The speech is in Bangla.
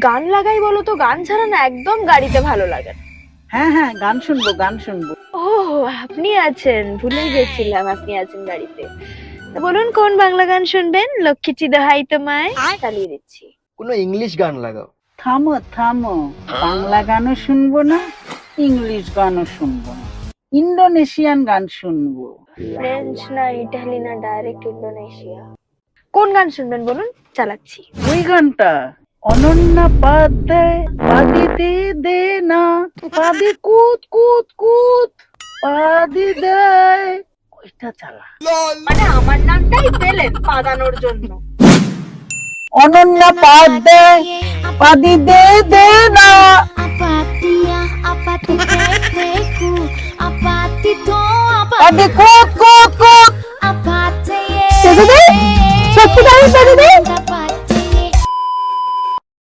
গান লাগাই বলো তো? গান ছাড়া না একদম গাড়িতে ভালো লাগে না। হ্যাঁ হ্যাঁ, গান শুনবো গান শুনবো। ও, আপনি আছেন, ভুলে গেছিলাম আপনি আছেন গাড়িতে। তা বলুন কোন বাংলা গান শুনবেন? লক্ষ্মীটি দোহাই তোমায় চালিয়ে দিচ্ছি। কোনো ইংলিশ গান লাগাও। থামো থামো, বাংলা গানও শুনবো না, ইংলিশ গানও শুনবো না, ইন্দোনেশিয়ান গান শুনবো। ফ্রেঞ্চ না ইটালি না ডাইরেক্ট ইন্দোনেশিয়া। কোন গান শুনবেন বলুন, চালাচ্ছি। ওই গানটা, অনন্যা পাদ দেয় পাদিতে দে না, পাদি কুত কুত কুত পাদি দেয়, ওইটা চালা। মানে আমার নামটাই পেলেন পাদানোর জন্য। অনন্যা পাদ দেয় পাদি দে দে না। Apatia, apatiteku, apatito, Padi কুত কুত কুত। apatite. সত্যি গান পাদি দে।